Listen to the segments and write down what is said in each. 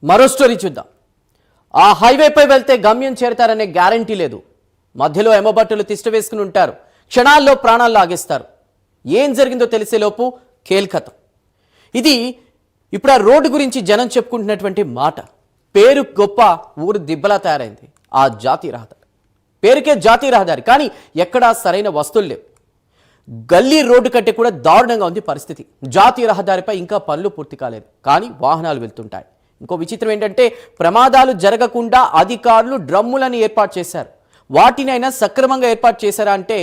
మరో స్టోరీ చూద్దాం. ఆ హైవేపై వెళ్తే గమ్యం చేరతారనే గ్యారంటీ లేదు. మధ్యలో ఎమ్మబట్టలు తిష్టవేసుకుని ఉంటారు. క్షణాల్లో ప్రాణాలు లాగేస్తారు. ఏం జరిగిందో తెలిసేలోపు కేల్కతం. ఇది ఇప్పుడు ఆ రోడ్డు గురించి జనం చెప్పుకుంటున్నటువంటి మాట. పేరు గొప్ప, ఊరు దిబ్బలా తయారైంది ఆ జాతీయ రహదారి. పేరుకే జాతీయ రహదారి, కానీ ఎక్కడా సరైన వస్తువులు లేవు. గల్లీ రోడ్డు కంటే కూడా దారుణంగా ఉంది పరిస్థితి. జాతీయ రహదారిపై ఇంకా పనులు పూర్తి కాలేదు, కానీ వాహనాలు వెళ్తుంటాయి. ఇంకో విచిత్రం ఏంటంటే, ప్రమాదాలు జరగకుండా అధికారులు డ్రమ్ములను ఏర్పాటు చేశారు. వాటినైనా సక్రమంగా ఏర్పాటు చేశారా అంటే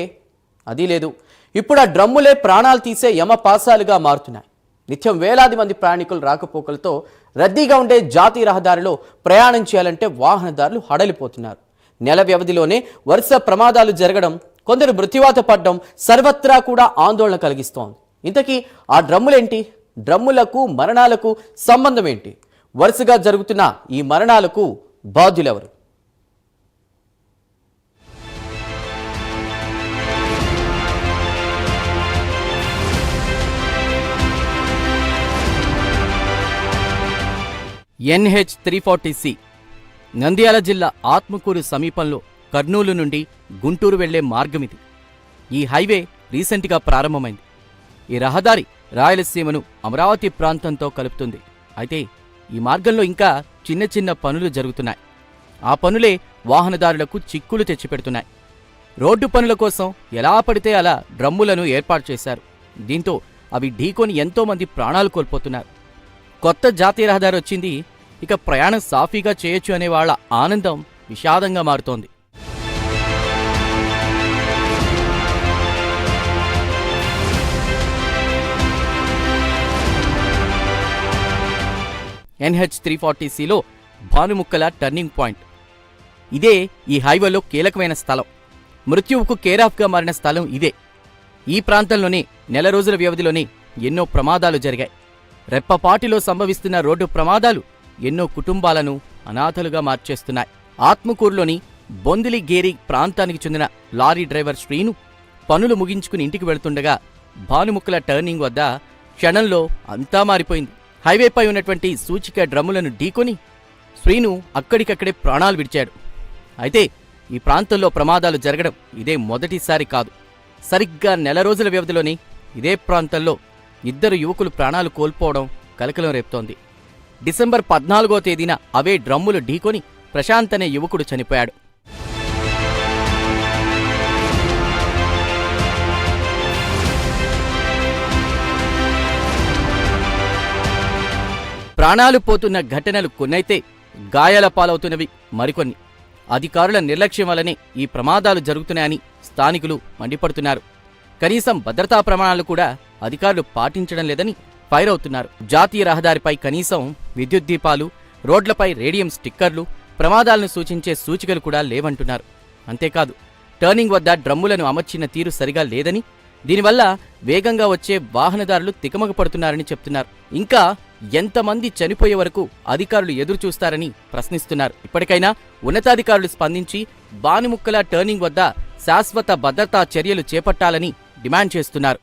అది లేదు. ఇప్పుడు ఆ డ్రమ్ములే ప్రాణాలు తీసే యమపాసాలుగా మారుతున్నాయి. నిత్యం వేలాది మంది ప్రయాణికులు రాకపోకలతో రద్దీగా ఉండే జాతీయ రహదారిలో ప్రయాణం చేయాలంటే వాహనదారులు హడలిపోతున్నారు. నెల వ్యవధిలోనే వరుస ప్రమాదాలు జరగడం, కొందరు మృత్యువాత పడడం సర్వత్రా కూడా ఆందోళన కలిగిస్తోంది. ఇంతకీ ఆ డ్రమ్ములేంటి? డ్రమ్ములకు మరణాలకు సంబంధం ఏంటి? వరుసగా జరుగుతున్న ఈ మరణాలకు బాధ్యులెవరు? NH340C నంద్యాల జిల్లా ఆత్మకూరు సమీపంలో కర్నూలు నుండి గుంటూరు వెళ్లే మార్గమిది. ఈ హైవే రీసెంట్గా ప్రారంభమైంది. ఈ రహదారి రాయలసీమను అమరావతి ప్రాంతంతో కలుపుతుంది. అయితే ఈ మార్గంలో ఇంకా చిన్న చిన్న పనులు జరుగుతున్నాయి. ఆ పనులే వాహనదారులకు చిక్కులు తెచ్చిపెడుతున్నాయి. రోడ్డు పనుల కోసం ఎలా పడితే అలా డ్రమ్ములను ఏర్పాటు చేశారు. దీంతో అవి ఢీకొని ఎంతోమంది ప్రాణాలు కోల్పోతున్నారు. కొత్త జాతీయ రహదారి వచ్చింది, ఇక ప్రయాణం సాఫీగా చేయొచ్చు అనే వాళ్ళ ఆనందం విషాదంగా మారుతోంది. NH340Cలో భానుముక్కల టర్నింగ్ పాయింట్. ఇదే ఈ హైవేలో కీలకమైన స్థలం. మృత్యువుకు కేరాఫ్గా మారిన స్థలం ఇదే. ఈ ప్రాంతంలోనే నెల రోజుల వ్యవధిలోనే ఎన్నో ప్రమాదాలు జరిగాయి. రెప్పపాటిలో సంభవిస్తున్న రోడ్డు ప్రమాదాలు ఎన్నో కుటుంబాలను అనాథలుగా మార్చేస్తున్నాయి. ఆత్మకూరులోని బొందిలిగేరి ప్రాంతానికి చెందిన లారీ డ్రైవర్ శ్రీను పనులు ముగించుకుని ఇంటికి వెళుతుండగా భానుముక్కల టర్నింగ్ వద్ద క్షణంలో అంతా మారిపోయింది. హైవేపై ఉన్నటువంటి సూచిక డ్రమ్ములను ఢీకొని శ్రీను అక్కడికక్కడే ప్రాణాలు విడిచాడు. అయితే ఈ ప్రాంతంలో ప్రమాదాలు జరగడం ఇదే మొదటిసారి కాదు. సరిగ్గా నెల రోజుల వ్యవధిలోనే ఇదే ప్రాంతంలో 2 యువకులు ప్రాణాలు కోల్పోవడం కలకలం రేపుతోంది. డిసెంబర్ 14వ తేదీన అవే డ్రమ్ములు ఢీకొని ప్రశాంత్ అనే యువకుడు చనిపోయాడు. ప్రాణాలు పోతున్న ఘటనలు కొన్నైతే గాయాల పాలవుతున్నవి మరికొన్ని. అధికారుల నిర్లక్ష్యం వల్లనే ఈ ప్రమాదాలు జరుగుతున్నాయని స్థానికులు మండిపడుతున్నారు. కనీసం భద్రతా ప్రమాణాలు కూడా అధికారులు పాటించడం లేదని ఫైర్ అవుతున్నారు. జాతీయ రహదారిపై కనీసం విద్యుత్ దీపాలు, రోడ్లపై రేడియం స్టిక్కర్లు, ప్రమాదాలను సూచించే సూచికలు కూడా లేవంటున్నారు. అంతేకాదు, టర్నింగ్ వద్ద డ్రమ్ములను అమర్చిన తీరు సరిగా లేదని, దీనివల్ల వేగంగా వచ్చే వాహనదారులు తికమక పడుతున్నారని చెప్తున్నారు. ఇంకా ఎంతమంది చనిపోయే వరకు అధికారులు ఎదురుచూస్తారని ప్రశ్నిస్తున్నారు. ఇప్పటికైనా ఉన్నతాధికారులు స్పందించి భానుముక్కల టర్నింగ్ వద్ద శాశ్వత భద్రతా చర్యలు చేపట్టాలని డిమాండ్ చేస్తున్నారు.